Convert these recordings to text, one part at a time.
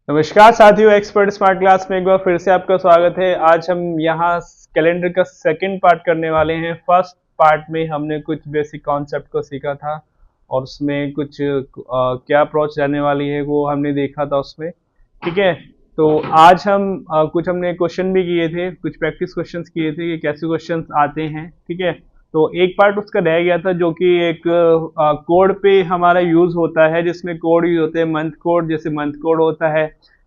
नमस्कार साथियों, expert smart class में एक बार फिर से आपका स्वागत है। आज हम यहाँ कैलेंडर का सेकंड पार्ट करने वाले हैं। फर्स्ट पार्ट में हमने कुछ बेसिक कॉन्सेप्ट को सीखा था और उसमें कुछ क्या अप्रोच रहने वाली है वो हमने देखा था उसमें। ठीक है, तो आज हम हमने क्वेश्चन भी किए थे, कुछ प्रैक्टिस क्वेश्चंस किए थे कि कैसे क्वेश्चंस आते हैं। ठीक है, तो एक पार्ट उसका रह गया था जो कि एक कोड पे हमारा यूज होता है, जिसमें कोड यूज होते हैं। मंथ कोड, जैसे मंथ कोड होता है,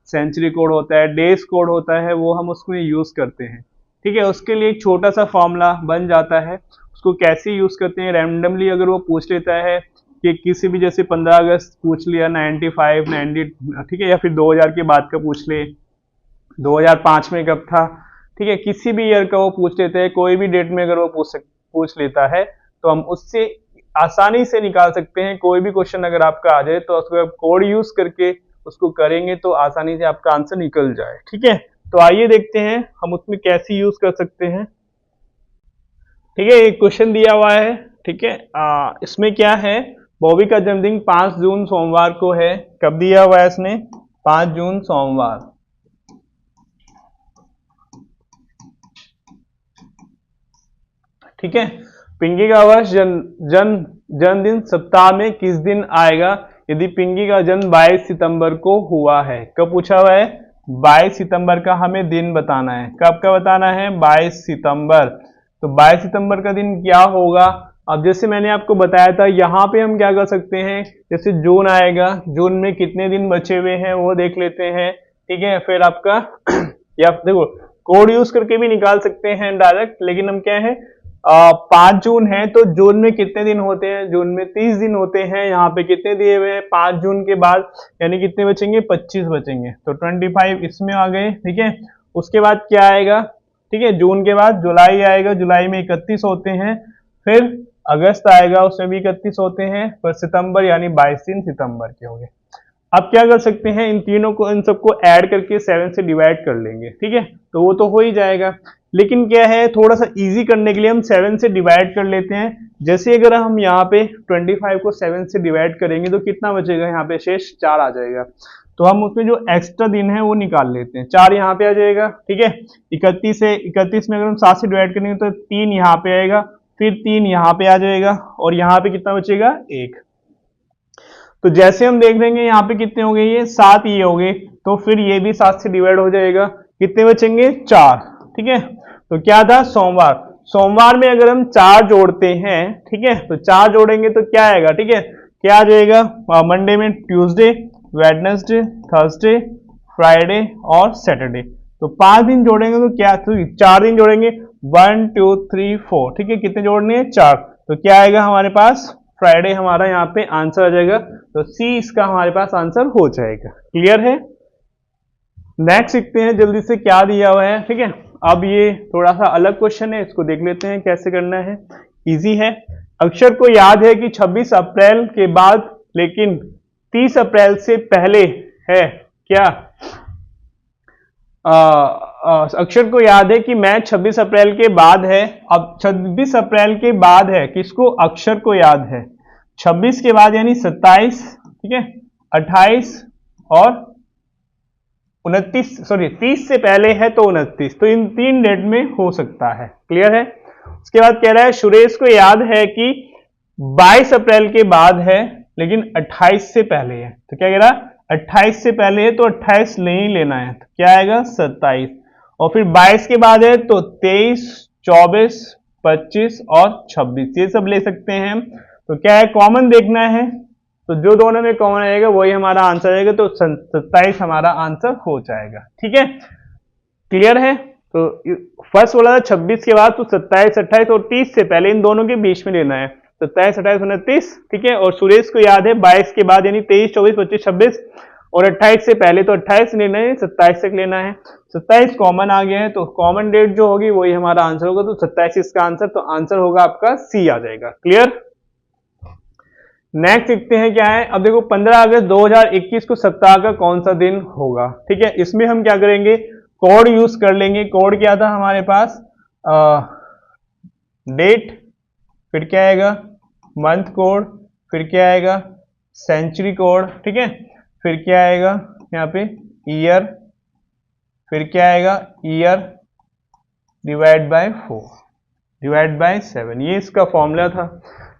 सेंचुरी कोड होता है, डेज कोड होता है, वो हम उसमें यूज करते हैं। ठीक है, उसके लिए एक छोटा सा फॉर्मूला बन जाता है। उसको कैसे यूज करते हैं, रैंडमली अगर वो पूछ लेता है कि किसी भी, जैसे 15 अगस्त पूछ लिया, 95 90, ठीक है, या फिर 2000 के बाद का पूछ ले, 2005 में कब था, ठीक है, किसी भी ईयर का वो पूछ लेते हैं। कोई भी डेट में अगर वो पूछ लेता है तो हम उससे आसानी से निकाल सकते हैं। कोई भी क्वेश्चन अगर आपका आ जाए तो उसको आप कोड यूज करके उसको करेंगे तो आसानी से आपका आंसर निकल जाए। ठीक है, तो आइए देखते हैं हम उसमें कैसे यूज कर सकते हैं। ठीक है, एक क्वेश्चन दिया हुआ है। ठीक है, इसमें क्या है, बॉबी का जन्मदिन 5 जून सोमवार को है। कब दिया हुआ है इसने? 5 जून सोमवार। ठीक है, पिंकी का वर्ष जन्मदिन सप्ताह में किस दिन आएगा यदि पिंकी का जन्म 22 सितंबर को हुआ है? कब पूछा हुआ है? 22 सितंबर का हमें दिन बताना है। कब का बताना है? 22 सितंबर। तो 22 सितंबर का दिन क्या होगा? अब जैसे मैंने आपको बताया था, यहाँ पे हम क्या कर सकते हैं, जैसे जून आएगा, जून में कितने दिन बचे हुए हैं वो देख लेते हैं। ठीक है, फिर आपका या देखो, कोड यूज करके भी निकाल सकते हैं डायरेक्ट, लेकिन हम क्या है, 5 जून है तो जून में कितने दिन होते हैं? जून में 30 दिन होते हैं। यहाँ पे कितने दिए हुए हैं? 5 जून के बाद यानी कितने बचेंगे? 25 बचेंगे, तो 25 इसमें आ गए। ठीक है, उसके बाद क्या आएगा? ठीक है, जून के बाद जुलाई आएगा, जुलाई में 31 होते हैं। फिर अगस्त आएगा, उसमें भी 31 होते हैं। फिर सितंबर यानी 22 दिन सितंबर के हो गए। अब क्या कर सकते हैं, इन तीनों को, इन सबको ऐड करके 7 से डिवाइड कर लेंगे। ठीक है, तो वो तो हो ही जाएगा। लेकिन क्या है, थोड़ा सा इजी करने के लिए हम 7 से डिवाइड कर लेते हैं। जैसे अगर हम यहाँ पे 25 को 7 से डिवाइड करेंगे तो कितना बचेगा? यहाँ पे शेष 4 आ जाएगा। तो हम उसमें जो एक्स्ट्रा दिन है वो निकाल लेते हैं। 4 यहाँ पे आ जाएगा। ठीक है, 31 है, 31 में अगर हम 7 से डिवाइड करेंगे तो 3 यहाँ पे आएगा, फिर 3 यहाँ पे आ जाएगा, और यहाँ पे कितना बचेगा? 1। तो जैसे हम देख लेंगे यहाँ पे कितने हो गए, ये 7 ये हो गए, तो फिर ये भी 7 से डिवाइड हो जाएगा। कितने बचेंगे? 4। ठीक है, तो क्या था? सोमवार। सोमवार में अगर हम 4 जोड़ते हैं, ठीक है, तो 4 जोड़ेंगे तो क्या आएगा? ठीक है, क्या आ जाएगा? मंडे में ट्यूसडे, वेडनेसडे, थर्सडे, फ्राइडे और सैटरडे। तो 5 दिन जोड़ेंगे तो क्या, तो 4 दिन जोड़ेंगे, 1 2 3 4। ठीक है, कितने जोड़ने हैं? 4। तो क्या आएगा हमारे पास? फ्राइडे हमारा यहाँ पे आंसर आ जाएगा। तो सी इसका हमारे पास आंसर हो जाएगा। क्लियर है? नेक्स्ट सीखते हैं जल्दी से क्या दिया हुआ है। ठीक है, अब ये थोड़ा सा अलग क्वेश्चन है, इसको देख लेते हैं कैसे करना है। इजी है। अक्षर को याद है कि 26 अप्रैल के बाद लेकिन 30 अप्रैल से पहले है क्या? अक्षर को याद है कि मैच 26 अप्रैल के बाद है। अब 26 अप्रैल के बाद है, किसको? अक्षर को याद है। 26 के बाद यानी 27, ठीक है, 28 और 29, सॉरी 30 से पहले है तो 29। तो इन 3 डेट में हो सकता है। क्लियर है? उसके बाद कह रहा है सुरेश को याद है कि 22 अप्रैल के बाद है लेकिन 28 से पहले है। तो क्या कह रहा है? 28 से पहले है तो 28 नहीं लेना है, तो क्या आएगा? 27। और फिर 22 के बाद है तो 23, 24, 25 और 26 ये सब ले सकते हैं हम। तो क्या है, कॉमन देखना है, तो जो दोनों में कॉमन आएगा वही हमारा आंसर आएगा। तो 27 हमारा आंसर हो जाएगा। ठीक है, क्लियर है? तो फर्स्ट बोला था 26 के बाद, तो 27, 28 और 30 से पहले, इन दोनों के बीच में लेना है। 27, 28, 29। ठीक है, और सुरेश को याद है 22 के बाद यानी 23, 24, 25, 26 और 28 से पहले, तो 28 लेना है, 27 तक लेना है। 27 कॉमन आ गया है, तो कॉमन डेट जो होगी वही हमारा आंसर होगा। तो 27 इसका आंसर, तो आंसर होगा आपका सी आ जाएगा। क्लियर? नेक्स्ट देखते हैं क्या है। अब देखो, 15 अगस्त 2021 को सप्ताह का कौन सा दिन होगा? ठीक है, इसमें हम क्या करेंगे, कोड यूज कर लेंगे। कोड क्या था हमारे पास? डेट, फिर क्या आएगा? मंथ कोड, फिर क्या आएगा? Century code. ठीक है, फिर क्या आएगा यहाँ पे? ईयर, फिर क्या आएगा year divide by 4 divide by 7, ये इसका फॉर्मूला था।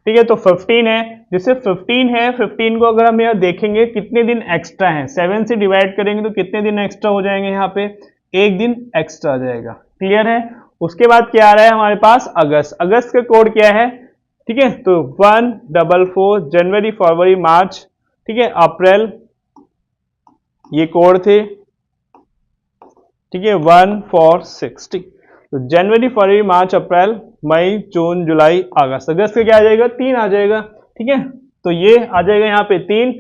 ठीक है, तो 15 है, जैसे 15 है, 15 को अगर हम यहाँ देखेंगे कितने दिन एक्स्ट्रा हैं, 7 से डिवाइड करेंगे तो कितने दिन एक्स्ट्रा हो जाएंगे, यहाँ पे एक दिन एक्स्ट्रा आ जाएगा। क्लियर है। उसके बाद क्या आ रहा है हमारे पास अगस्त, अगस्त का कोड क्या है, ठीक है, तो 144, जनवरी फरवरी मार्च, ठीक है, अप्रैल, ये कोड थे, ठीक है, 146, ठीक, तो जनवरी फरवरी मार्च अप्रैल मई जून जुलाई अगस्त, अगस्त का क्या आ जाएगा 3 आ जाएगा। ठीक है, तो ये आ जाएगा यहाँ पे 3,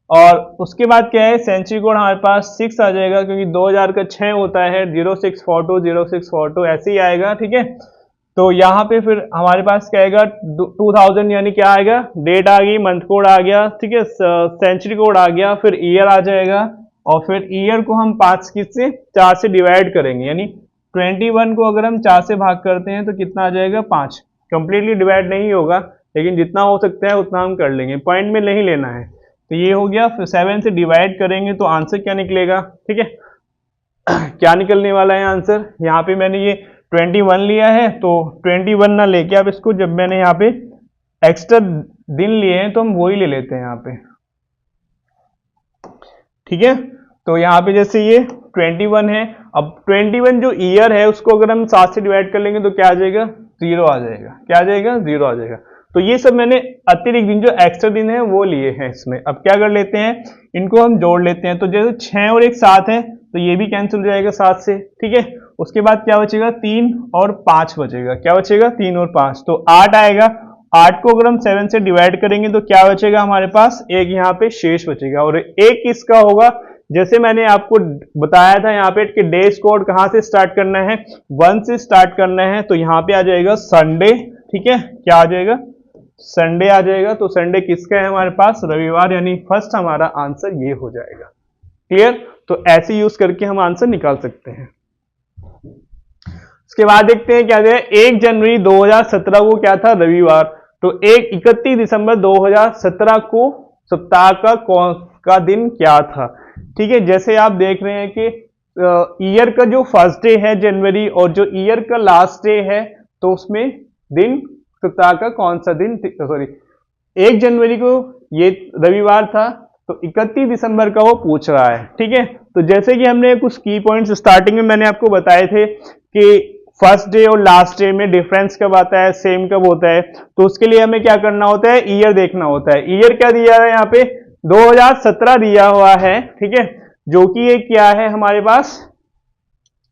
और उसके बाद क्या है सेंचुरी कोड हमारे पास 6 आ जाएगा, क्योंकि 2000 का 6 होता है, 0642 0642 ऐसे ही आएगा। ठीक है, तो यहाँ पे फिर हमारे पास क्या आएगा 2000, यानी क्या आएगा, डेट आ गई, मंथ कोड आ गया, ठीक है, सेंचुरी कोड आ गया, फिर ईयर आ जाएगा, और फिर ईयर को हम 4 से डिवाइड करेंगे, यानी 21 को अगर हम 4 से भाग करते हैं तो कितना आ जाएगा 5। कंप्लीटली डिवाइड नहीं होगा, लेकिन जितना हो सकता है उतना हम कर लेंगे, पॉइंट में नहीं लेना है। तो ये हो गया, फिर 7 से डिवाइड करेंगे तो आंसर क्या निकलेगा, ठीक है, क्या निकलने वाला है आंसर, यहाँ पे मैंने ये 21 लिया है, तो 21 ना लेके आप इसको, जब मैंने यहाँ पे एक्स्ट्रा दिन लिए हैं तो हम वही ले लेते हैं यहाँ पे। ठीक है, तो यहाँ पे जैसे ये 21 है, अब 21 जो ईयर है उसको अगर हम 7 से डिवाइड कर लेंगे तो क्या आ जाएगा 0 आ जाएगा, क्या आ जाएगा 0 आ जाएगा। तो ये सब मैंने अतिरिक्त दिन जो एक्स्ट्रा दिन है वो लिए हैं इसमें। अब क्या कर लेते हैं, इनको हम जोड़ लेते हैं, तो जैसे 6 और 1 7 है तो ये भी कैंसिल हो जाएगा 7 से। ठीक है, उसके बाद क्या बचेगा 3 और 5 बचेगा, क्या बचेगा 3 और 5, तो 8 आएगा। 8 को अगर हम 7 से डिवाइड करेंगे तो क्या बचेगा हमारे पास, एक यहाँ पे शेष बचेगा, और एक किसका होगा, जैसे मैंने आपको बताया था यहाँ पे कि डेज कोड कहाँ से स्टार्ट करना है, 1 से स्टार्ट करना है, तो यहाँ पे आ जाएगा संडे। ठीक है, क्या आ जाएगा संडे आ जाएगा, तो संडे किसका है हमारे पास, रविवार, यानी फर्स्ट हमारा आंसर ये हो जाएगा। क्लियर, तो ऐसे यूज करके हम आंसर निकाल सकते हैं। उसके बाद देखते हैं क्या है, 1 जनवरी 2017 को क्या था, रविवार, तो 31 दिसंबर 2017 को सप्ताह का दिन क्या था। ठीक है, जैसे आप देख रहे हैं कि ईयर का जो फर्स्ट डे है जनवरी, और जो ईयर का लास्ट डे है, तो उसमें दिन सप्ताह का कौन सा दिन, सॉरी 1 जनवरी को ये रविवार था, तो 31 दिसंबर का वो पूछ रहा है। ठीक है, तो जैसे कि हमने कुछ की पॉइंट्स स्टार्टिंग में मैंने आपको बताए थे कि फर्स्ट डे और लास्ट डे में डिफरेंस कब आता है, सेम कब होता है, तो उसके लिए हमें क्या करना होता है, ईयर देखना होता है। ईयर क्या दिया है यहाँ पे 2017 दिया हुआ है। ठीक है, जो कि ये क्या है हमारे पास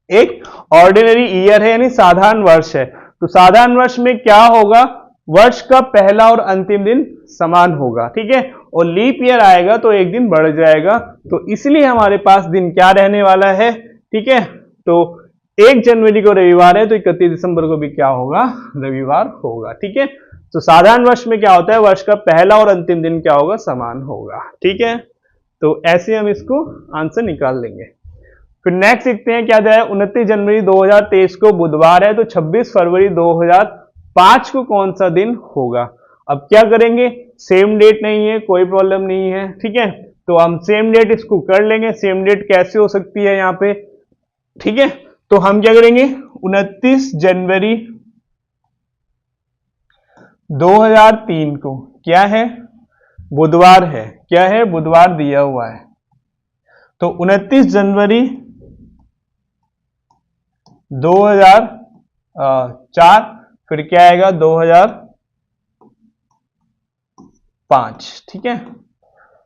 एक ऑर्डिनरी ईयर है, यानी साधारण वर्ष है। तो साधारण वर्ष में क्या होगा, वर्ष का पहला और अंतिम दिन समान होगा। ठीक है, और लीप ईयर आएगा तो एक दिन बढ़ जाएगा, तो इसलिए हमारे पास दिन क्या रहने वाला है। ठीक है, तो 1 जनवरी को रविवार है, तो 31 दिसंबर को भी क्या होगा, रविवार होगा। ठीक है, तो साधारण वर्ष में क्या होता है, वर्ष का पहला और अंतिम दिन क्या होगा, समान होगा। ठीक है, तो ऐसे हम इसको आंसर निकाल लेंगे। फिर नेक्स्ट देखते हैं क्या जाए, 29 जनवरी 2023 को बुधवार है, तो 26 फरवरी 2005 को कौन सा दिन होगा। अब क्या करेंगे, सेम डेट नहीं है, कोई प्रॉब्लम नहीं है। ठीक है, तो हम सेम डेट इसको कर लेंगे। सेम डेट कैसे हो सकती है यहाँ पे, ठीक है, तो हम क्या करेंगे, 29 जनवरी 2003 को क्या है, बुधवार है, क्या है, बुधवार दिया हुआ है, तो 29 जनवरी 2004, फिर क्या आएगा 2005। ठीक है,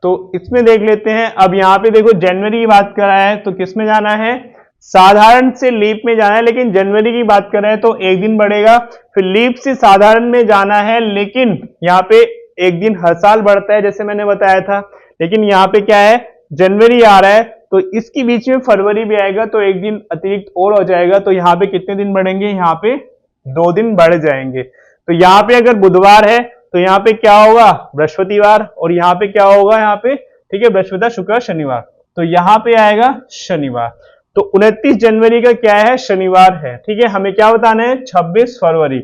तो इसमें देख लेते हैं। अब यहां पे देखो जनवरी की बात कर रहा है, तो किस में जाना है, साधारण से लीप में जाना है, लेकिन जनवरी की बात कर रहे हैं तो एक दिन बढ़ेगा। फिर लीप से साधारण में जाना है, लेकिन यहाँ पे एक दिन हर साल बढ़ता है जैसे मैंने बताया था, लेकिन यहाँ पे क्या है, जनवरी आ रहा है, तो इसके बीच में फरवरी भी आएगा, तो एक दिन अतिरिक्त और हो जाएगा, तो यहाँ पे कितने दिन बढ़ेंगे, यहाँ पे 2 दिन बढ़ जाएंगे। तो यहाँ पे अगर बुधवार है तो यहाँ पे क्या होगा, बृहस्पतिवार, और यहाँ पे क्या होगा, यहाँ पे ठीक है बृहस्पति शुक्र शनिवार, तो यहाँ पे आएगा शनिवार। तो 29 जनवरी का क्या है, शनिवार है। ठीक है, हमें क्या बताना है, 26 फरवरी।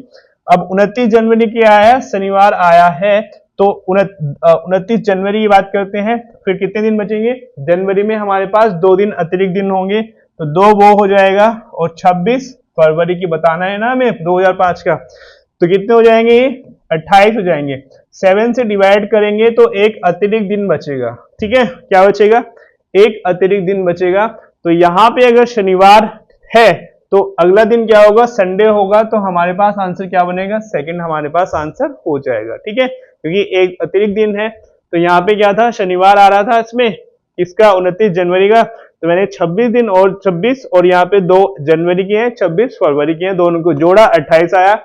अब 29 जनवरी क्या है, शनिवार आया है, तो 29 जनवरी की बात करते हैं, फिर कितने दिन बचेंगे? जनवरी में हमारे पास 2 दिन अतिरिक्त दिन होंगे, तो 2 वो हो जाएगा, और 26 फरवरी की बताना है ना हमें 2005 का, तो कितने हो जाएंगे? 28 हो जाएंगे। 7 से डिवाइड करेंगे तो एक अतिरिक्त दिन बचेगा, ठीक है, क्या बचेगा? एक अतिरिक्त दिन बचेगा। तो यहाँ पे अगर शनिवार है तो अगला दिन क्या होगा? संडे होगा, तो हमारे पास आंसर क्या बनेगा? सेकंड हमारे पास आंसर हो जाएगा, ठीक है, क्योंकि एक अतिरिक्त दिन है। तो यहाँ पे क्या था? शनिवार आ रहा था इसमें, इसका 29 जनवरी का, तो मैंने 26 दिन और 26 और यहाँ पे 2 जनवरी के हैं, 26 फरवरी के हैं, दोनों को जोड़ा 28 आया।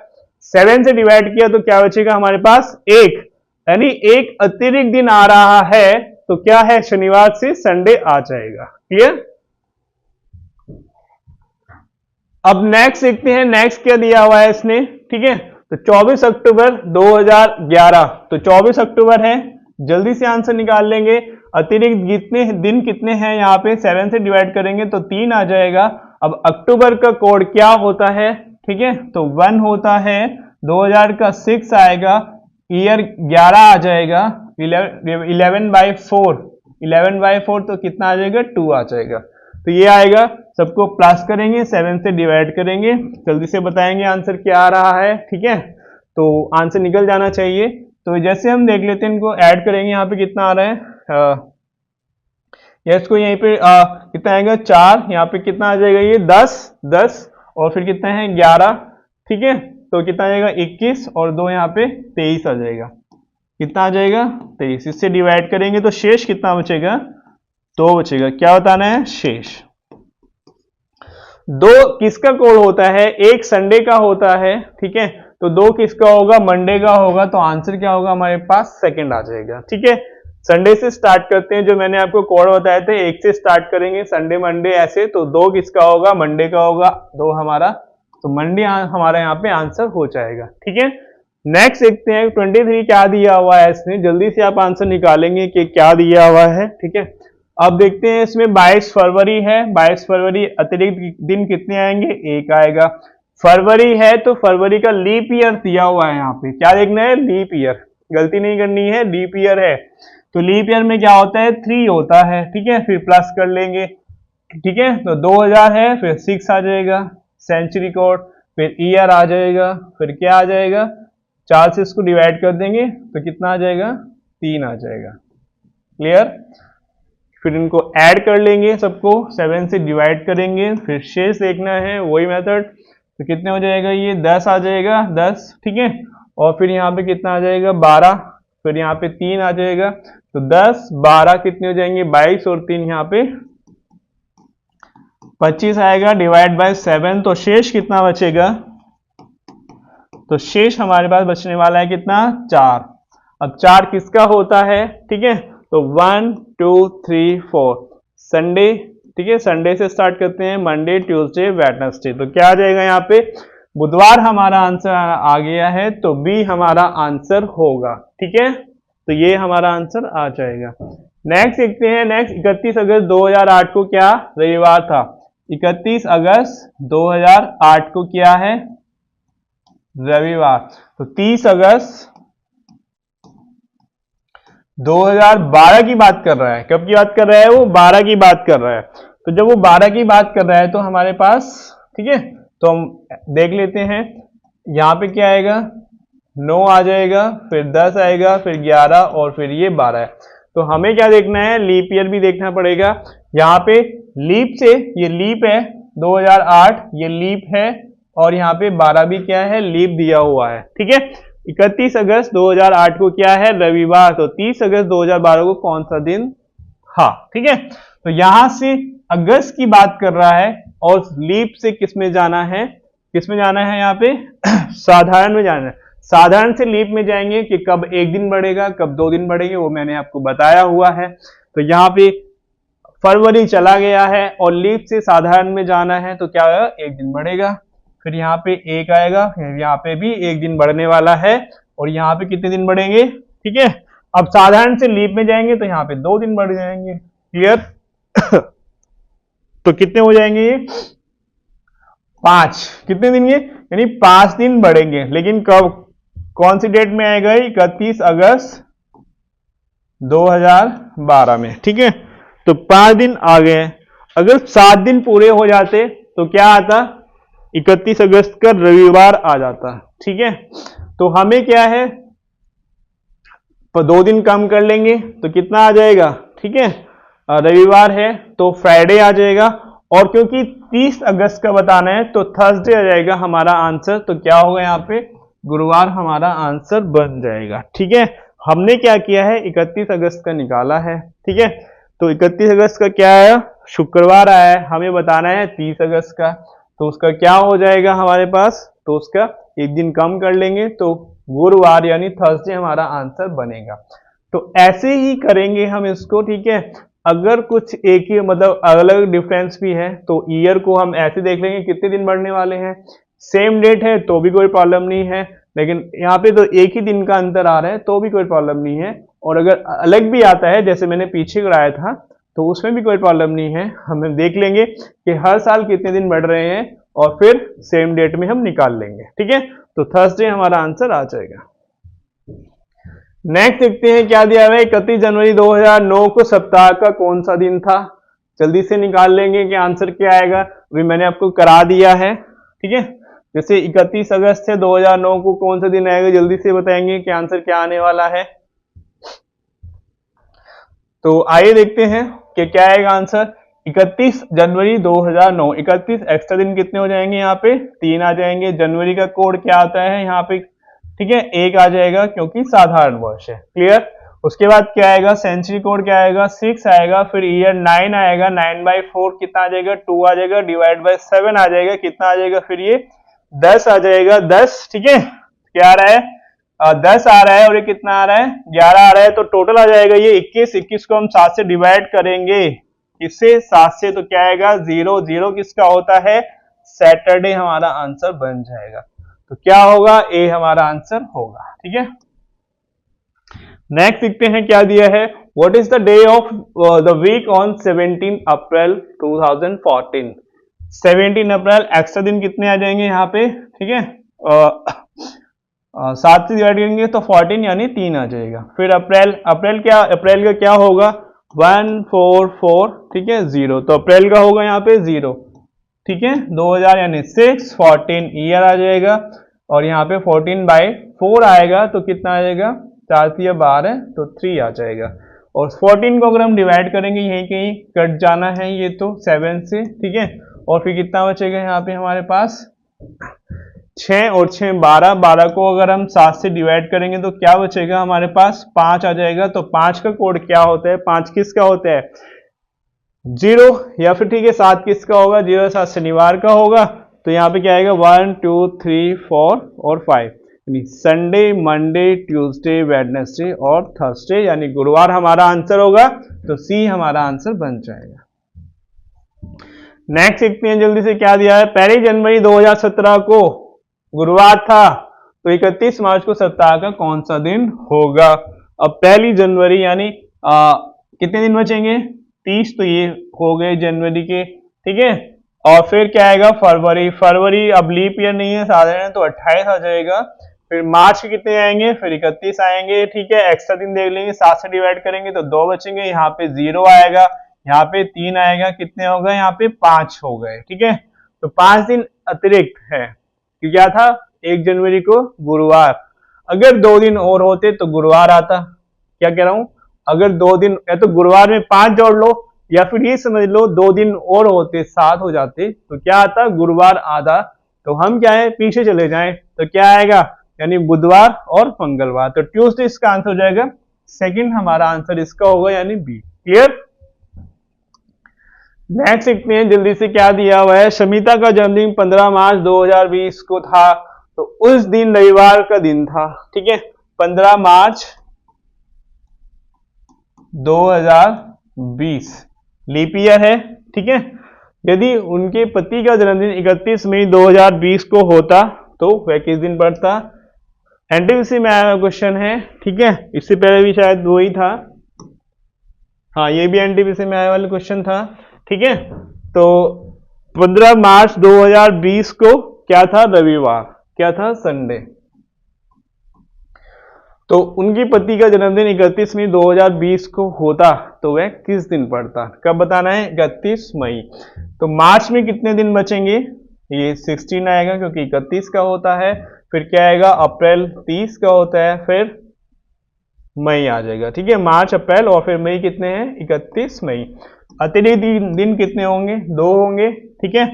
7 से डिवाइड किया तो क्या बचेगा हमारे पास? एक, यानी एक अतिरिक्त दिन आ रहा है, तो क्या है? शनिवार से संडे आ जाएगा। क्लियर? अब नेक्स्ट देखते हैं, नेक्स्ट क्या दिया हुआ है इसने, ठीक है, तो 24 अक्टूबर 2011, तो 24 अक्टूबर है, जल्दी से आंसर निकाल लेंगे। अतिरिक्त कितने दिन कितने हैं यहाँ पे? 7 से डिवाइड करेंगे तो 3 आ जाएगा। अब अक्टूबर का कोड क्या होता है? ठीक है, तो 1 होता है, 2000 का 6 आएगा, ईयर 11 आ जाएगा, 11/4, 11/4 तो कितना आ जाएगा? 2 आ जाएगा। तो ये आएगा, सबको प्लस करेंगे, 7 से डिवाइड करेंगे, जल्दी से बताएंगे आंसर क्या आ रहा है, ठीक है, तो आंसर निकल जाना चाहिए। तो जैसे हम देख लेते हैं, इनको ऐड करेंगे, यहाँ पे कितना आ रहा है? इसको यहीं पे कितना आएगा? 4, यहाँ पे कितना आ जाएगा? ये 10 और फिर कितना है? 11, ठीक है, तो कितना आ जाएगा? 21 और 2 यहाँ पे 23 आ जाएगा। कितना आ जाएगा? 23। इससे डिवाइड करेंगे तो शेष कितना बचेगा? 2 बचेगा। क्या बताना है? शेष। 2 किसका कोड होता है? एक संडे का होता है, ठीक है, तो 2 किसका होगा? मंडे का होगा, तो आंसर क्या होगा हमारे पास? सेकंड आ जाएगा, ठीक है। संडे से स्टार्ट करते हैं, जो मैंने आपको कोड बताए थे, 1 से स्टार्ट करेंगे, संडे मंडे ऐसे, तो 2 किसका होगा? मंडे का होगा, 2 हमारा, तो मंडे हमारा यहाँ पे आंसर हो जाएगा, ठीक है। नेक्स्ट देखते हैं 23 क्या दिया हुआ है इसने, जल्दी से आप आंसर निकालेंगे कि क्या दिया हुआ है, ठीक है। अब देखते हैं, इसमें 22 फरवरी है, 22 फरवरी अतिरिक्त दिन कितने आएंगे? 1 आएगा। फरवरी है तो फरवरी का लीप ईयर दिया हुआ है, यहाँ पे क्या देखना है? लीप ईयर, गलती नहीं करनी है, लीप ईयर है, तो लीप ईयर में क्या होता है? 3 होता है, ठीक है, फिर प्लस कर लेंगे, ठीक है, तो 2000 है, फिर 6 आ जाएगा, सेंचुरी कोड, फिर ईयर आ जाएगा, फिर क्या आ जाएगा? 4 से इसको डिवाइड कर देंगे तो कितना आ जाएगा? 3 आ जाएगा। क्लियर? फिर इनको ऐड कर लेंगे सबको, 7 से डिवाइड करेंगे, फिर शेष देखना है, वही मेथड, तो कितने हो जाएगा? ये 10 आ जाएगा, 10, ठीक है, और फिर यहाँ पे कितना आ जाएगा? 12, फिर यहाँ पे 3 आ जाएगा, तो 10 12 कितने हो जाएंगे? 22 और 3 यहाँ पे 25 आएगा, डिवाइड बाय 7, तो शेष कितना बचेगा? तो शेष हमारे पास बचने वाला है कितना? 4। अब 4 किसका होता है? ठीक है, तो 1 2 3 4 संडे, ठीक है, संडे से स्टार्ट करते हैं, मंडे ट्यूसडे वेडनेसडे, तो क्या आ जाएगा यहाँ पे? बुधवार हमारा आंसर आ गया है, तो बी हमारा आंसर होगा, ठीक है, तो ये हमारा आंसर आ जाएगा। नेक्स्ट देखते हैं, नेक्स्ट 31 अगस्त 2008 को क्या रविवार था? 31 अगस्त 2008 को क्या है? रविवार। तो 30 अगस्त 2012 की बात कर रहा है, कब की बात कर रहा है? वो 12 की बात कर रहा है, तो जब वो 12 की बात कर रहा है तो हमारे पास, ठीक है, तो हम देख लेते हैं, यहाँ पे क्या आएगा? 9 आ जाएगा, फिर 10 आएगा, फिर 11 और फिर ये 12 है, तो हमें क्या देखना है? लीप ईयर भी देखना पड़ेगा। यहाँ पे लीप से, ये लीप है 2008, ये लीप है, और यहाँ पे 12 भी क्या है? लीप दिया हुआ है, ठीक है। 31 अगस्त 2008 को क्या है? रविवार, तो 30 अगस्त 2012 को कौन सा दिन? हाँ, ठीक है, तो यहां से अगस्त की बात कर रहा है, और लीप से किस में जाना है? किस में जाना है? यहाँ पे साधारण में जाना है। साधारण से लीप में जाएंगे कि कब एक दिन बढ़ेगा, कब 2 दिन बढ़ेंगे, वो मैंने आपको बताया हुआ है। तो यहाँ पे फरवरी चला गया है, और लीप से साधारण में जाना है, तो क्या होगा? 1 दिन बढ़ेगा, फिर यहाँ पे 1 आएगा, फिर यहाँ पे भी 1 दिन बढ़ने वाला है, और यहाँ पे कितने दिन बढ़ेंगे? ठीक है, अब साधारण से लीप में जाएंगे तो यहाँ पे 2 दिन बढ़ जाएंगे। क्लियर? तो कितने हो जाएंगे ये? 5। कितने दिन ये? यानी 5 दिन बढ़ेंगे, लेकिन कब, कौन सी डेट में आएगा? 31 अगस्त 2012 में। ठीक है, तो 5 दिन आ गए हैं। अगर 7 दिन पूरे हो जाते तो क्या आता, 31 अगस्त का रविवार आ जाता। ठीक है, तो हमें क्या है, 2 दिन कम कर लेंगे तो कितना आ जाएगा। ठीक है, रविवार है तो फ्राइडे आ जाएगा, और क्योंकि 30 अगस्त का बताना है तो थर्सडे आ जाएगा हमारा आंसर। तो क्या होगा यहाँ पे, गुरुवार हमारा आंसर बन जाएगा। ठीक है, हमने क्या किया है, 31 अगस्त का निकाला है। ठीक है, तो 31 अगस्त का क्या आया, शुक्रवार आया है, हमें बताना है 30 अगस्त का, तो उसका क्या हो जाएगा हमारे पास, तो उसका एक दिन कम कर लेंगे तो गुरुवार यानी थर्सडे हमारा आंसर बनेगा। तो ऐसे ही करेंगे हम इसको। ठीक है, अगर कुछ एक ही मतलब अलग अलग डिफरेंस भी है तो ईयर को हम ऐसे देख लेंगे कितने दिन बढ़ने वाले हैं। सेम डेट है तो भी कोई प्रॉब्लम नहीं है, लेकिन यहाँ पे तो एक ही दिन का अंतर आ रहा है तो भी कोई प्रॉब्लम नहीं है। और अगर अलग भी आता है जैसे मैंने पीछे कराया था तो उसमें भी कोई प्रॉब्लम नहीं है। हम देख लेंगे कि हर साल कितने दिन बढ़ रहे हैं और फिर सेम डेट में हम निकाल लेंगे। ठीक है, तो थर्सडे हमारा आंसर आ जाएगा। नेक्स्ट देखते हैं क्या दिया हुआ है, 31 जनवरी 2009 को सप्ताह का कौन सा दिन था। जल्दी से निकाल लेंगे कि आंसर क्या आएगा, अभी मैंने आपको करा दिया है। ठीक है, जैसे 31 अगस्त है 2009 को कौन सा दिन आएगा, जल्दी से बताएंगे कि आंसर क्या आने वाला है। तो आइए देखते हैं कि क्या आएगा आंसर। 31 जनवरी 2009, 31 एक्स्ट्रा दिन कितने हो जाएंगे, यहाँ पे 3 आ जाएंगे। जनवरी का कोड क्या आता है यहाँ पे, ठीक है, 1 आ जाएगा क्योंकि साधारण वर्ष है। क्लियर, उसके बाद क्या आएगा, सेंचुरी कोड क्या आएगा, 6 आएगा। फिर ईयर 9 आएगा, 9/4 कितना आ जाएगा, 2 आ जाएगा। डिवाइड बाय 7 आ जाएगा, कितना आ जाएगा, फिर ये 10 आ जाएगा, 10। ठीक है, क्या आ रहा है, 10 आ रहा है, और ये कितना आ रहा है, 11 आ रहा है। तो टोटल आ जाएगा ये 21। 21 को हम 7 से डिवाइड करेंगे, इससे 7 से, तो क्या आएगा 0। 0 किसका होता है, सैटरडे हमारा आंसर बन जाएगा। तो क्या होगा, ए हमारा आंसर होगा। ठीक है, नेक्स्ट देखते हैं क्या दिया है। What is the day of the week on 17 April 2014। 17 April, extra दिन कितने आ जाएंगे यहाँ पे। ठीक है, 7 से डिवाइड करेंगे तो 14 यानी 3 आ जाएगा। फिर अप्रैल, अप्रैल क्या, अप्रैल का क्या होगा, 144। ठीक है, 0, तो अप्रैल का होगा यहाँ पे 0। ठीक है, 2000 यानी 6, 14 ईयर आ जाएगा, और यहाँ पे 14/4 आएगा तो कितना आ जाएगा, 4 से 12 तो 3 आ जाएगा। और 14 को अगर हम डिवाइड करेंगे, यहीं कहीं कट जाना है ये तो 7 से। ठीक है, और फिर कितना बचेगा यहाँ पे हमारे पास, 6 और 6 12। 12 को अगर हम 7 से डिवाइड करेंगे तो क्या बचेगा हमारे पास, 5 आ जाएगा। तो 5 का कोड क्या होता है, 5 किसका होता है, 0, या फिर ठीक है 7 किसका होगा, 0 7 शनिवार का होगा। तो यहाँ पे क्या आएगा, 1 2 3 4 और 5, यानी संडे, मंडे, ट्यूसडे, वेडनेसडे और थर्सडे, यानी गुरुवार हमारा आंसर होगा। तो सी हमारा आंसर बन जाएगा। नेक्स्ट देखते हैं जल्दी से क्या दिया है। 1 जनवरी 2017 को गुरुवार था, तो 31 मार्च को सप्ताह का कौन सा दिन होगा। अब 1 जनवरी यानी कितने दिन बचेंगे, 30, तो ये हो गए जनवरी के। ठीक है, और फिर क्या आएगा, फरवरी। फरवरी अब लीप ईयर नहीं है, साधारण, तो 28 आ जाएगा। फिर मार्च के कितने आएंगे, फिर 31 आएंगे। ठीक है, एक्स्ट्रा दिन देख लेंगे, 7 से डिवाइड करेंगे तो 2 बचेंगे। यहाँ पे 0 आएगा, यहाँ पे 3 आएगा, कितने हो गए, यहाँ पे 5 हो गए। ठीक है, तो 5 दिन अतिरिक्त है। क्या था, 1 जनवरी को गुरुवार। अगर 2 दिन और होते तो गुरुवार आता। क्या कह रहा हूं, अगर 2 दिन, या तो गुरुवार में 5 जोड़ लो, या फिर ये समझ लो 2 दिन और होते, 7 हो जाते, तो क्या आता, गुरुवार आता। तो हम क्या है, पीछे चले जाएं तो क्या आएगा, यानी बुधवार और मंगलवार। तो ट्यूसडे इसका आंसर हो जाएगा, सेकंड हमारा आंसर इसका होगा, यानी बी। क्लियर। नेक्स्ट देखते हैं जल्दी से क्या दिया हुआ है। शमिता का जन्मदिन 15 मार्च 2020 को था, तो उस दिन रविवार का दिन था। ठीक है, 15 मार्च 2020 लीप ईयर है। ठीक है, यदि उनके पति का जन्मदिन 31 मई 2020 को होता तो वह किस दिन पड़ता। एनटीपीसी में आया हुआ क्वेश्चन है। ठीक है, इससे पहले भी शायद वो ही था, हाँ ये भी एनटीपीसी में आया वाला क्वेश्चन था। ठीक है, तो 15 मार्च 2020 को क्या था, रविवार, क्या था, संडे। तो उनकी पति का जन्मदिन 31 मई 2020 को होता तो वह किस दिन पड़ता? कब बताना है? 31 मई। तो मार्च में कितने दिन बचेंगे? ये 16 आएगा क्योंकि 31 का होता है। फिर क्या आएगा? अप्रैल 30 का होता है, फिर मई आ जाएगा। ठीक है, मार्च, अप्रैल और फिर मई कितने हैं? 31 मई। अतिरिक्त दिन कितने होंगे? 2 होंगे। ठीक है,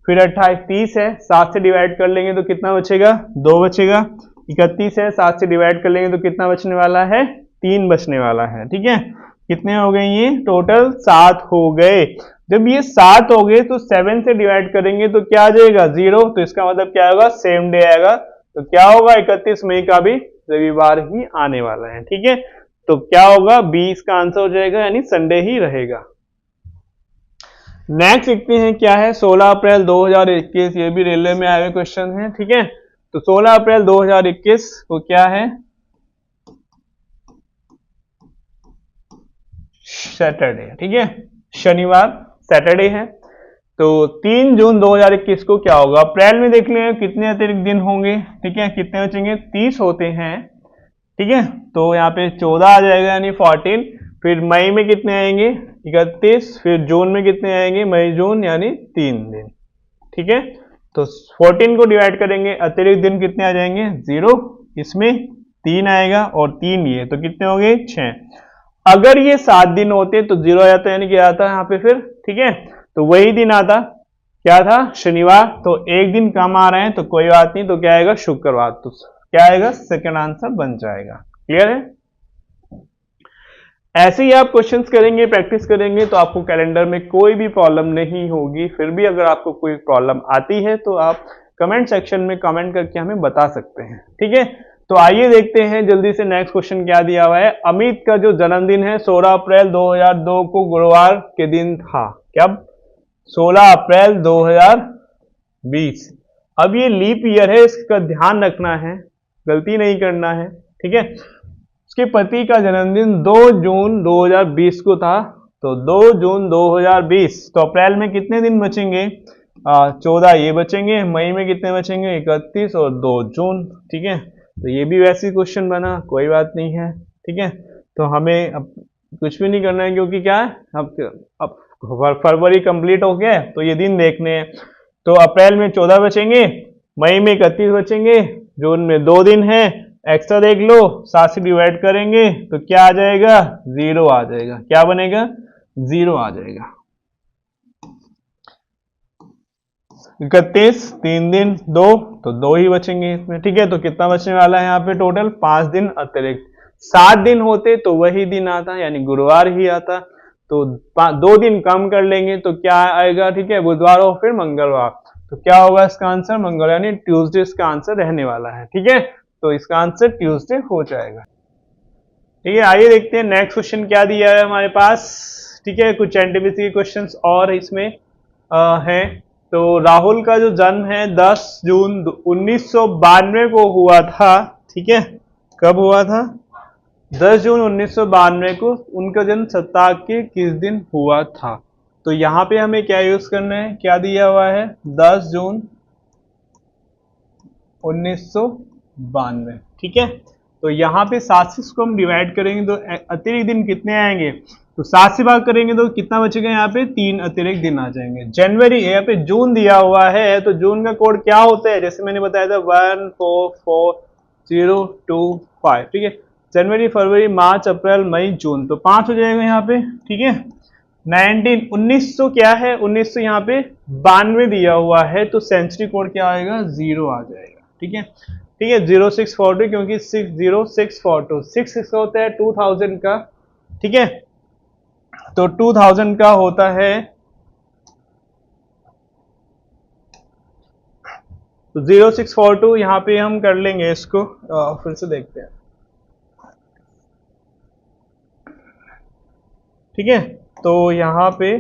फिर 28 30 है, 7 से डिवाइड कर लेंगे तो कितना बचेगा? 2 बचेगा। 31 है, 7 से डिवाइड कर लेंगे तो कितना बचने वाला है? 3 बचने वाला है। ठीक है, कितने हो गए? ये टोटल 7 हो गए। जब ये 7 हो गए तो 7 से डिवाइड करेंगे तो क्या आ जाएगा? 0। तो इसका मतलब क्या होगा? सेम डे आएगा। तो क्या होगा? 31 मई का भी रविवार ही आने वाला है। ठीक है, तो क्या होगा? 20 का आंसर हो जाएगा, यानी संडे ही रहेगा। नेक्स्ट देखते हैं क्या है। 16 अप्रैल 2021, ये भी रेलवे में आए हुए क्वेश्चन है। ठीक है, तो 16 अप्रैल 2021 को क्या है? सैटरडे। ठीक है, शनिवार, सैटरडे है। तो 3 जून 2021 को क्या होगा? अप्रैल में देख लें कितने अतिरिक्त दिन होंगे। ठीक है, कितने बचेंगे? 30 होते हैं। ठीक है, तो यहाँ पे 14 आ जाएगा, यानी 14। फिर मई में कितने आएंगे? 31। फिर जून में कितने आएंगे? मई जून, यानी 3 दिन। ठीक है, तो 14 को डिवाइड करेंगे, अतिरिक्त दिन कितने आ जाएंगे? 0। इसमें 3 आएगा और 3 ये, तो कितने हो गए? 6। अगर ये 7 दिन होते तो 0 आ जाता, यानी क्या आता है यहाँ पे फिर? ठीक है, तो वही दिन आता, क्या था? शनिवार। तो एक दिन कम आ रहे हैं तो कोई बात नहीं, तो क्या आएगा? शुक्रवार। तो क्या आएगा? सेकंड आंसर बन जाएगा। क्लियर है? ऐसे ही आप क्वेश्चंस करेंगे, प्रैक्टिस करेंगे तो आपको कैलेंडर में कोई भी प्रॉब्लम नहीं होगी। फिर भी अगर आपको कोई प्रॉब्लम आती है तो आप कमेंट सेक्शन में कमेंट करके हमें बता सकते हैं। ठीक है, तो आइए देखते हैं जल्दी से नेक्स्ट क्वेश्चन क्या दिया हुआ है। अमित का जो जन्मदिन है 16 अप्रैल 2002 को गुरुवार के दिन था। कब? 16 अप्रैल 2020। अब ये लीप ईयर है, इसका ध्यान रखना है, गलती नहीं करना है। ठीक है, उसके पति का जन्मदिन 2 जून 2020 को था। तो 2 जून 2020, तो अप्रैल में कितने दिन बचेंगे? 14 ये बचेंगे। मई में कितने बचेंगे? 31 और 2 जून। ठीक है, तो ये भी वैसे क्वेश्चन बना, कोई बात नहीं है। ठीक है, तो हमें अब कुछ भी नहीं करना है, क्योंकि क्या है, अब फरवरी कंप्लीट हो गया है तो ये दिन देखने हैं। तो अप्रैल में 14 बचेंगे, मई में 31 बचेंगे, जून में 2 दिन है। एक्स्ट्रा देख लो, 7 से डिवाइड करेंगे तो क्या आ जाएगा? 0 आ जाएगा। क्या बनेगा? 0 आ जाएगा। 31, 3 दिन, 2, तो 2 ही बचेंगे इसमें। ठीक है, तो कितना बचने वाला है यहाँ पे? टोटल 5 दिन अतिरिक्त। 7 दिन होते तो वही दिन आता, यानी गुरुवार ही आता। तो 2 दिन कम कर लेंगे तो क्या आएगा? ठीक है, बुधवार और फिर मंगलवार। तो क्या होगा इसका आंसर? मंगलवार, यानी ट्यूसडे इसका आंसर रहने वाला है। ठीक है, तो इसका आंसर ट्यूसडे हो जाएगा। ठीक है, आइए देखते हैं नेक्स्ट क्वेश्चन क्या दिया है हमारे पास। ठीक है, कुछ एनटीपीसी के क्वेश्चंस और इसमें हैं। तो राहुल का जो जन्म है 10 जून 1992 को हुआ था। ठीक है, कब हुआ था? 10 जून 1992 को उनका जन्म सप्ताह के किस दिन हुआ था? तो यहाँ पे हमें क्या यूज करना है? क्या दिया हुआ है? 10 जून 1992। ठीक है, तो यहाँ पे 7 से इसको हम डिवाइड करेंगे तो अतिरिक्त दिन कितने आएंगे? तो 7 से भाग करेंगे तो कितना बचेगा? यहाँ पे 3 अतिरिक्त दिन आ जाएंगे। जनवरी, यहाँ पे जून दिया हुआ है तो जून का कोड क्या होता है? जैसे मैंने बताया था 144025। ठीक है, जनवरी, फरवरी, मार्च, अप्रैल, मई, जून, तो 5 हो जाएगा यहाँ पे। ठीक है, 1900 क्या है? 1900 यहाँ पे 92 दिया हुआ है, तो सेंचुरी कोड क्या आएगा? 0 आ जाएगा। ठीक है, ठीक है, 0642, क्योंकि 60642 6 होता है 2000 का। ठीक है, तो 2000 का होता है, तो 0642 यहाँ पे हम कर लेंगे इसको, फिर से देखते हैं। ठीक है, तो यहाँ पे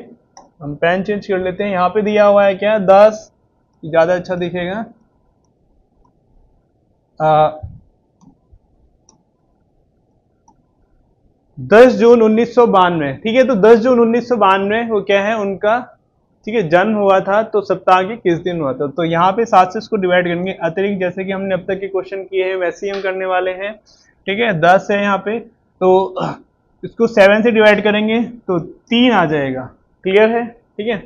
हम पेन चेंज कर लेते हैं। यहाँ पे दिया हुआ है क्या? 10, ज्यादा अच्छा दिखेगा। 10 जून 1992। ठीक है, तो 10 जून 1992 वो क्या है उनका? ठीक है, जन्म हुआ था। तो सप्ताह के किस दिन हुआ था? तो यहाँ पे 7 से इसको डिवाइड करेंगे। अतिरिक्त जैसे कि हमने अब तक के क्वेश्चन किए हैं वैसे ही हम करने वाले हैं। ठीक है 10 है यहाँ पे, तो इसको 7 से डिवाइड करेंगे तो 3 आ जाएगा। क्लियर है? ठीक है,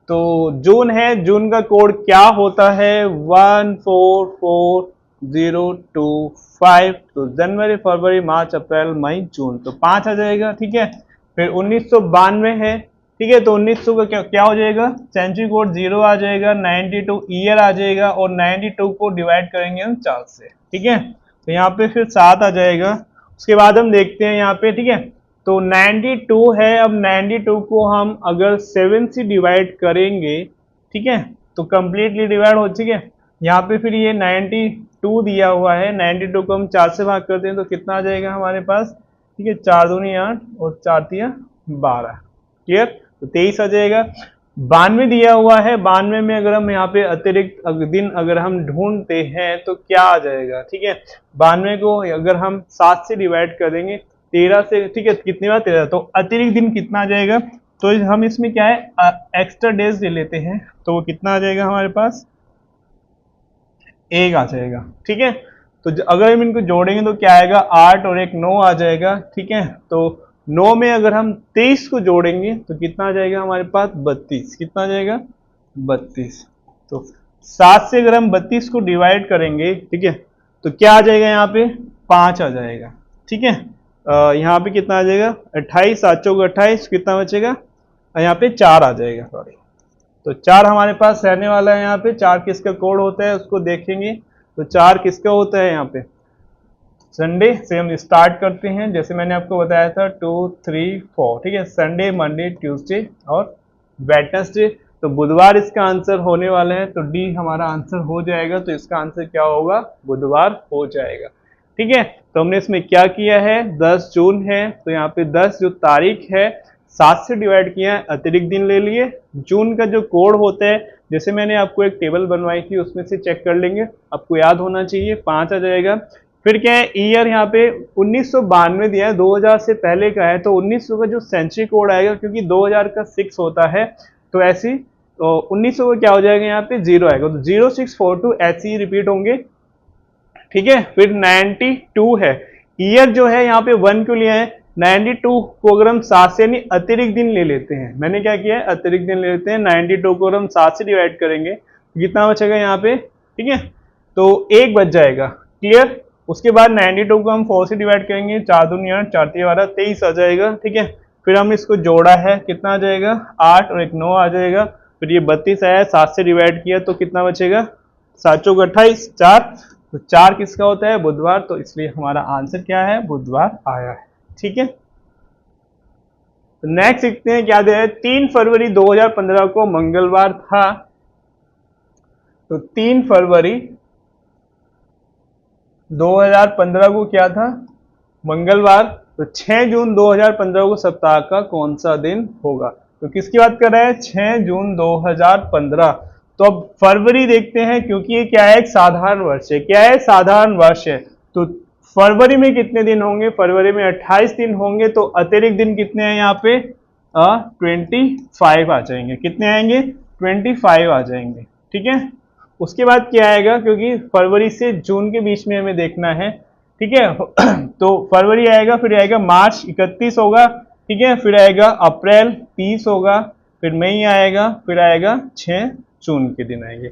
तो जून है, जून का कोड क्या होता है 144025। तो जनवरी, फरवरी, मार्च, अप्रैल, मई, जून, तो 5 आ जाएगा। ठीक है, फिर 1992 है। ठीक है, तो 1900 का क्या हो जाएगा, सेंचुरी कोड 0 आ जाएगा, 92 ईयर आ जाएगा, और 92 को डिवाइड करेंगे हम 4 से। ठीक है, तो यहाँ पे फिर 7 आ जाएगा। उसके बाद हम देखते हैं यहाँ पे। ठीक है, तो 92 है, अब 92 को हम अगर 7 से डिवाइड करेंगे, ठीक है, तो कंप्लीटली डिवाइड हो। ठीक है, यहाँ पे फिर ये 92 दिया हुआ है, 92 को हम 4 से भाग करते हैं तो कितना आ जाएगा हमारे पास। ठीक है, 4 दूनी 8 और 4 तिया 12। क्लियर, तो 23 आ जाएगा। 92 दिया हुआ है, 92 में अगर हम यहाँ पे अतिरिक्त दिन अगर हम ढूंढते हैं तो क्या आ जाएगा। ठीक है, 92 को अगर हम 7 से डिवाइड करेंगे 13 से, ठीक है, कितनी बार 13, तो अतिरिक्त दिन कितना आ जाएगा। तो हम इसमें क्या है एक्स्ट्रा डेज ले लेते हैं, तो वो कितना आ जाएगा हमारे पास, 1 आ जाएगा। ठीक है, तो अगर हम इनको जोड़ेंगे तो क्या आएगा, 8 और 1 9 आ जाएगा। ठीक है, तो 9 में अगर हम 23 को जोड़ेंगे तो कितना आ जाएगा हमारे पास, 32। कितना आ जाएगा, 32। तो 7 से अगर हम 32 को डिवाइड करेंगे, ठीक है, तो क्या आ जाएगा यहाँ पे, 5 आ जाएगा। ठीक है, यहाँ पे कितना आ जाएगा, 28, 7 चौक 28, कितना बचेगा, यहाँ पे 4 आ जाएगा। सॉरी, तो 4 हमारे पास रहने वाला है। यहाँ पे 4 किसका कोड होता है उसको देखेंगे, तो 4 किसका होता है यहाँ पे, संडे से हम स्टार्ट करते हैं। जैसे मैंने आपको बताया था 2 3 4। ठीक है, संडे, मंडे, ट्यूसडे और वेडनेसडे। तो बुधवार इसका आंसर होने वाला है, तो डी हमारा आंसर हो जाएगा। तो इसका आंसर क्या होगा, बुधवार हो जाएगा। ठीक है, तो हमने इसमें क्या किया है, 10 जून है, तो यहाँ पे 10 जो तारीख है 7 से डिवाइड किया है, अतिरिक्त दिन ले लिए। जून का जो कोड होता है, जैसे मैंने आपको एक टेबल बनवाई थी उसमें से चेक कर लेंगे, आपको याद होना चाहिए, 5 आ जाएगा। फिर क्या है, ईयर यहाँ पे 1992 दिया है, 2000 से पहले का है, तो 1900 का जो सेंचुरी कोड आएगा, क्योंकि 2000 का 6 होता है, तो ऐसी तो 1900 का क्या हो जाएगा, यहाँ पे 0 आएगा, तो 0642 ऐसे ही रिपीट होंगे। ठीक है, फिर 92 है, ईयर जो है यहाँ पे 1 क्यों लिया है, 92 को अगर हम 7 से यानी अतिरिक्त दिन ले लेते हैं, मैंने क्या किया है अतिरिक्त दिन ले लेते हैं, 92 को अगर हम 7 से डिवाइड करेंगे कितना बचेगा यहाँ पे। ठीक है, तो 1 बच जाएगा। क्लियर, उसके बाद 92 को हम 4 से डिवाइड करेंगे, 4 दूनी 8, 4 तिया 12, 23 आ जाएगा। ठीक है, फिर हम इसको जोड़ा है, कितना आ जाएगा, 8 और 1 9 आ जाएगा। फिर ये 32 आया, 7 से डिवाइड किया तो कितना बचेगा, 7 चौक 28, 4, तो 4 किसका होता है, बुधवार, तो इसलिए हमारा आंसर क्या है, बुधवार आया है। ठीक है, तो नेक्स्ट सीखते हैं क्या दिया है, 3 फरवरी 2015 को मंगलवार था, तो 3 फरवरी 2015 को क्या था, मंगलवार। तो 6 जून 2015 को सप्ताह का कौन सा दिन होगा, तो किसकी बात कर रहा है, 6 जून 2015। तो अब फरवरी देखते हैं, क्योंकि ये क्या है, एक साधारण वर्ष है। क्या है, साधारण वर्ष है, तो फरवरी में कितने दिन होंगे, फरवरी में 28 दिन होंगे, तो अतिरिक्त दिन कितने हैं यहाँ पे, 25 आ जाएंगे। कितने आएंगे, 25 आ जाएंगे। ठीक है, उसके बाद क्या आएगा, क्योंकि फरवरी से जून के बीच में हमें देखना है। ठीक है, तो फरवरी आएगा, फिर आएगा मार्च 31 होगा। ठीक है, फिर आएगा अप्रैल 30 होगा, फिर मई आएगा, फिर आएगा 6 जून के दिन आएंगे।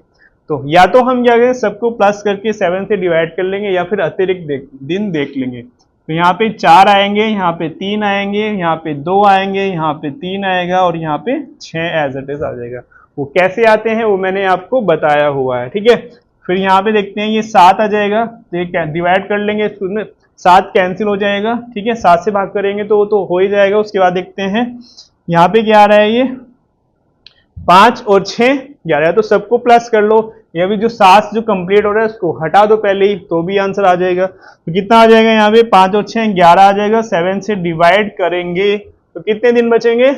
तो या तो हम क्या करें, सबको प्लस करके 7 से डिवाइड कर लेंगे, या फिर अतिरिक्त दिन देख लेंगे। तो यहाँ पे 4 आएंगे, यहाँ पे 3 आएंगे, यहाँ पे 2 आएंगे, यहाँ पे 3 आएगा, और यहाँ पे 6 एज इट इज आ जाएगा। वो कैसे आते हैं वो मैंने आपको बताया हुआ है। ठीक है, फिर यहाँ पे देखते हैं ये 7 आ जाएगा, तो ये डिवाइड कर लेंगे, 7 कैंसिल हो जाएगा। ठीक है, 7 से भाग करेंगे तो वो तो हो ही जाएगा। उसके बाद देखते हैं यहाँ पे क्या आ रहा है, ये 5 और 6 11, तो सबको प्लस कर लो। ये भी जो 7 जो कंप्लीट हो रहा है उसको हटा दो पहले ही, तो भी आंसर आ जाएगा। तो कितना आ जाएगा यहाँ पे, 5 और 6 11 आ जाएगा। 7 से डिवाइड करेंगे तो कितने दिन बचेंगे,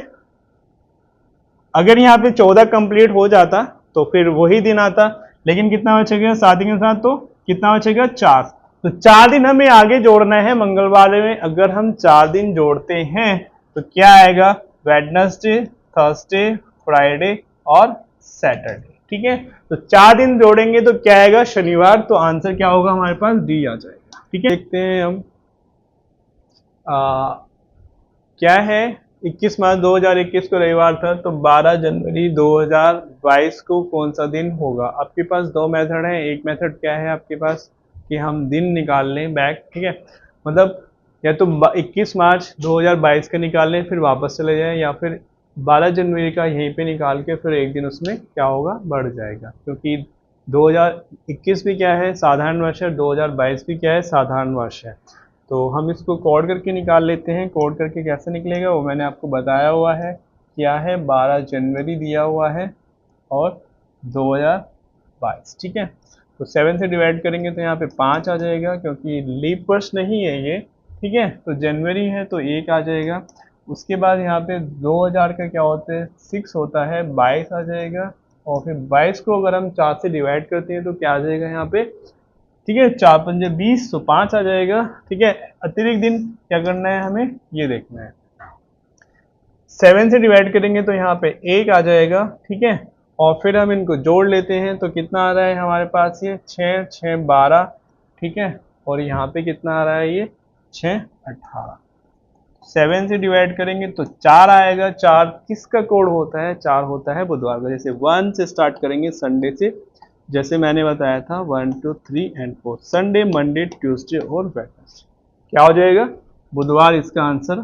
अगर यहाँ पे 14 कंप्लीट हो जाता तो फिर वही दिन आता, लेकिन कितना बचेगा 7 के साथ, तो कितना बचेगा 4। तो 4 दिन हमें आगे जोड़ना है मंगलवार में। अगर हम 4 दिन जोड़ते हैं तो क्या आएगा, वेडनेसडे, थर्सडे, फ्राइडे और सैटरडे। ठीक है, तो 4 दिन जोड़ेंगे तो क्या आएगा, शनिवार। तो आंसर क्या होगा हमारे पास, डी आ जाएगा। ठीक है, देखते हैं हम क्या है, 21 मार्च 2021 को रविवार था, तो 12 जनवरी 2022 को कौन सा दिन होगा। आपके पास दो मेथड है। एक मेथड क्या है आपके पास कि हम दिन निकाल लें बैक, ठीक है, मतलब या तो 21 मार्च 2022 का निकाल लें फिर वापस चले जाएं, या फिर 12 जनवरी का यहीं पे निकाल के फिर एक दिन उसमें क्या होगा, बढ़ जाएगा, क्योंकि 2021 भी क्या है, साधारण वर्ष है, 2022 भी क्या है, साधारण वर्ष है। तो हम इसको कोड करके निकाल लेते हैं। कोड करके कैसे निकलेगा वो मैंने आपको बताया हुआ है, क्या है, 12 जनवरी दिया हुआ है और 2022, ठीक है। तो 7 से डिवाइड करेंगे तो यहाँ पे 5 आ जाएगा, क्योंकि लीप वर्ष नहीं है ये, ठीक है। तो जनवरी है तो 1 आ जाएगा। उसके बाद यहाँ पे 2000 का क्या होता है, 6 होता है, 22 आ जाएगा। और फिर 22 को अगर हम 4 से डिवाइड करते हैं तो क्या आ जाएगा यहाँ पे, ठीक है, 4 पंजे 20, तो 5 आ जाएगा, ठीक है। अतिरिक्त दिन क्या करना है हमें, ये देखना है। 7 से डिवाइड करेंगे तो यहाँ पे 1 आ जाएगा, ठीक है। और फिर हम इनको जोड़ लेते हैं तो कितना आ रहा है हमारे पास, ये 6 6 12, ठीक है। और यहाँ पे कितना आ रहा है, ये 6 18। 7 से डिवाइड करेंगे तो 4 आएगा। 4 किसका कोड होता है, 4 होता है बुधवार का। जैसे 1 से स्टार्ट करेंगे संडे से, जैसे मैंने बताया था 1 2 3 एंड 4, संडे मंडे ट्यूसडे और वेडनेसडे, क्या हो जाएगा, बुधवार इसका आंसर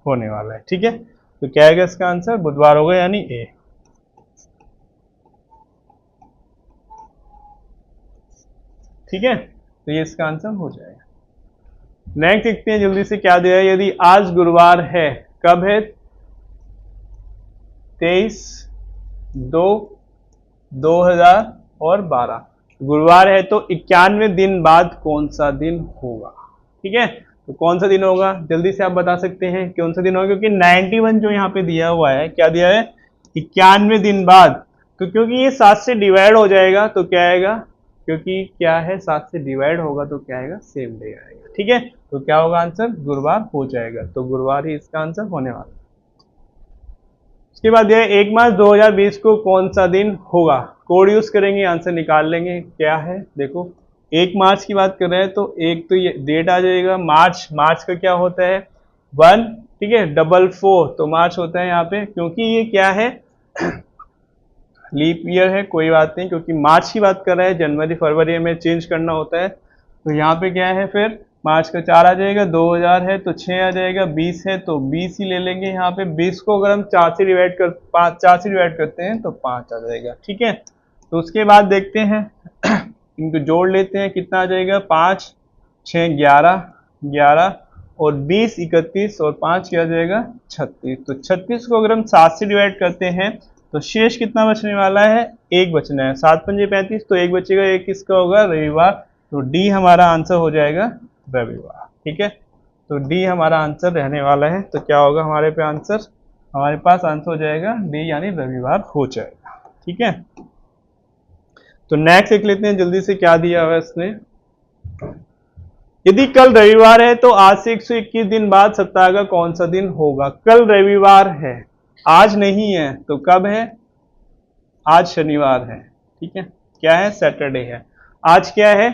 होने वाला है, ठीक है। तो क्या आएगा इसका आंसर, बुधवार होगा, यानी ए, ठीक है। तो ये इसका आंसर हो जाएगा। नेक्स्ट देखते हैं जल्दी से क्या दिया है। यदि आज गुरुवार है, कब है, 23/2/2012, गुरुवार है तो 91 दिन बाद कौन सा दिन होगा, ठीक है। तो कौन सा दिन होगा, जल्दी से आप बता सकते हैं कौन सा दिन होगा, क्योंकि 91 जो यहाँ पे दिया हुआ है, क्या दिया है, 91 दिन बाद। तो क्योंकि ये 7 से डिवाइड हो जाएगा तो क्या आएगा, क्योंकि क्या है 7 से डिवाइड होगा तो क्या आएगा, सेम डे आएगा, ठीक है। तो क्या होगा आंसर, गुरुवार हो जाएगा। तो गुरुवार ही इसका आंसर होने वाला है। उसके बाद यह 1 मार्च 2020 को कौन सा दिन होगा, कोड यूज करेंगे, आंसर निकाल लेंगे। क्या है, देखो 1 मार्च की बात कर रहे हैं तो एक तो ये डेट आ जाएगा, मार्च, मार्च का क्या होता है 1, ठीक है, 444, तो मार्च होता है यहाँ पे, क्योंकि ये क्या है लीप ईयर है, कोई बात नहीं, क्योंकि मार्च की बात कर रहे हैं, जनवरी फरवरी में चेंज करना होता है। तो यहाँ पे क्या है, फिर मार्च का 4 आ जाएगा, 2000 है तो 6 आ जाएगा, 20 है तो 20 ही ले लेंगे यहाँ पे। 20 को अगर हम 4 से डिवाइड करते हैं तो 5 आ जाएगा, ठीक है। तो उसके बाद देखते हैं इनको जोड़ लेते हैं, कितना आ जाएगा, 5 6 11 11 और 20 31 और 5 क्या आ जाएगा, 36। तो 36 को अगर हम 7 से डिवाइड करते हैं तो शेष कितना बचने वाला है, एक बचना है। 7 पंजे 35, तो एक बचेगा, एक किसका होगा, रविवार। तो डी हमारा आंसर हो जाएगा रविवार, ठीक है। तो डी हमारा आंसर रहने वाला है। तो क्या होगा हमारे पे आंसर, हमारे पास आंसर हो जाएगा डी, यानी रविवार हो जाएगा, ठीक है। तो नेक्स्ट देख लेते हैं जल्दी से क्या दिया हुआ है इसने। यदि कल रविवार है तो आज से 121 दिन बाद सप्ताह का कौन सा दिन होगा। कल रविवार है, आज नहीं है, तो कब है, आज शनिवार है, ठीक है, क्या है, सैटरडे है। आज क्या है,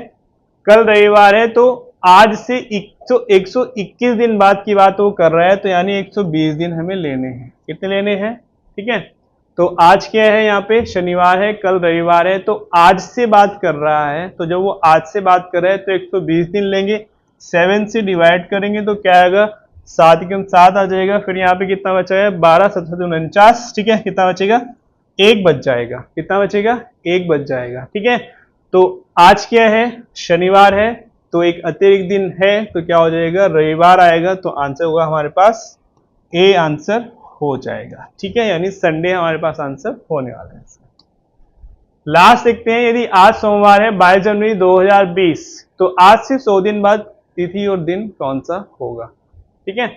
कल रविवार है, तो आज से 121 दिन बाद की बात वो कर रहा है, तो यानी 120 दिन हमें लेने हैं। कितने लेने हैं, ठीक है। तो आज क्या है, यहाँ पे शनिवार है, कल रविवार है, तो आज से बात कर रहा है, तो जब वो आज से बात कर रहा है तो 120 दिन लेंगे। 7 से डिवाइड करेंगे तो क्या आएगा, 7 एकम 7 आ जाएगा। फिर यहाँ पे कितना बचा है, 12 7 49, ठीक है, कितना बचेगा, एक बच जाएगा। कितना बचेगा, एक बच जाएगा, ठीक है। तो आज क्या है, शनिवार है, तो एक अतिरिक्त दिन है, तो क्या हो जाएगा, रविवार आएगा। तो आंसर होगा हमारे पास ए, आंसर हो जाएगा, ठीक है, यानी संडे हमारे पास आंसर होने वाला है। लास्ट देखते हैं, यदि आज सोमवार है 22 जनवरी 2020, तो आज से 100 दिन बाद तिथि और दिन कौन सा होगा, ठीक है।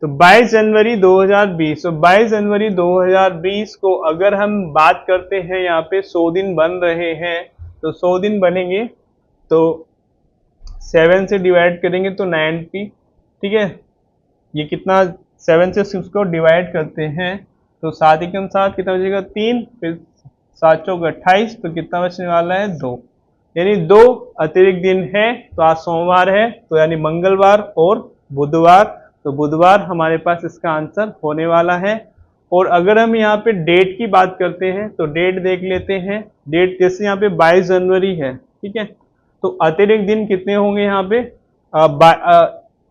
तो 22 जनवरी 2020, तो 22 जनवरी 2020 को अगर हम बात करते हैं, यहाँ पे 100 दिन बन रहे हैं, तो 100 दिन बनेंगे तो 7 से डिवाइड करेंगे तो 90, ठीक है। ये कितना, 7 से 6 को डिवाइड करते हैं तो 7 एकम 7, कितना बचेगा, 3, फिर 7 चौक 28, तो कितना बचने वाला है, 2, यानी 2 अतिरिक्त दिन है। तो आज सोमवार है, तो यानी मंगलवार और बुधवार, तो बुधवार हमारे पास इसका आंसर होने वाला है। और अगर हम यहाँ पे डेट की बात करते हैं तो डेट देख लेते हैं। डेट जैसे यहाँ पे 22 जनवरी है, ठीक है, तो अतिरिक्त दिन कितने होंगे यहाँ पे?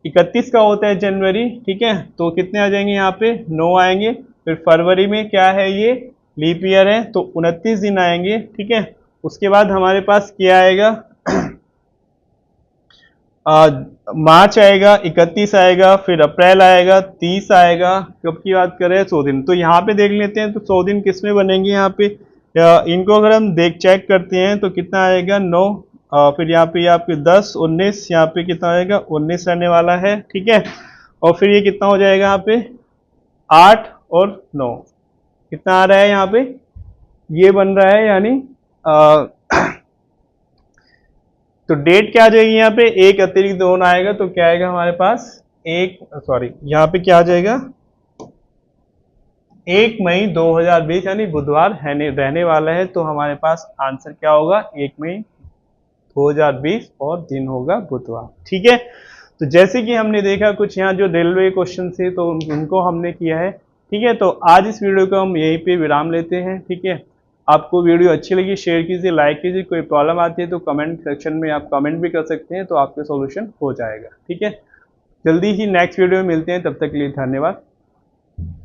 31 का होता है जनवरी, ठीक है, तो कितने आ जाएंगे यहाँ पे? 9 आएंगे। फिर फरवरी में क्या है, ये लीप ईयर है, तो 29 दिन आएंगे, ठीक है। उसके बाद हमारे पास क्या आएगा? मार्च आएगा, 31 आएगा, फिर अप्रैल आएगा, 30 आएगा। कब की बात करें? 100 दिन। तो यहाँ पे देख लेते हैं, तो 100 दिन किस में बनेंगे यहाँ पे? इनको अगर हम चेक करते हैं तो कितना आएगा? 9, फिर यहाँ पे आपके 10, 19, यहाँ पे कितना आएगा? 19 रहने वाला है, ठीक है। और फिर ये कितना हो जाएगा यहाँ पे? 8 और 9 कितना आ रहा है यहाँ पे? ये बन रहा है, यानी तो डेट क्या आ जाएगी यहाँ पे? एक अतिरिक्त 2 आएगा, तो क्या आएगा हमारे पास? यहाँ पे क्या आ जाएगा? 1 मई 2020, यानी बुधवार रहने वाला है। तो हमारे पास आंसर क्या होगा? 1 मई 2020 और दिन होगा बुधवार, ठीक है। तो जैसे कि हमने देखा कुछ यहाँ जो रेलवे क्वेश्चन थे, तो उनको हमने किया है, ठीक है। तो आज इस वीडियो को हम यहीं पे विराम लेते हैं, ठीक है। आपको वीडियो अच्छी लगी शेयर कीजिए, लाइक कीजिए। कोई प्रॉब्लम आती है तो कमेंट सेक्शन में आप कमेंट भी कर सकते हैं, तो आपका सॉल्यूशन हो जाएगा, ठीक है। जल्दी ही नेक्स्ट वीडियो में मिलते हैं, तब तक के लिए धन्यवाद।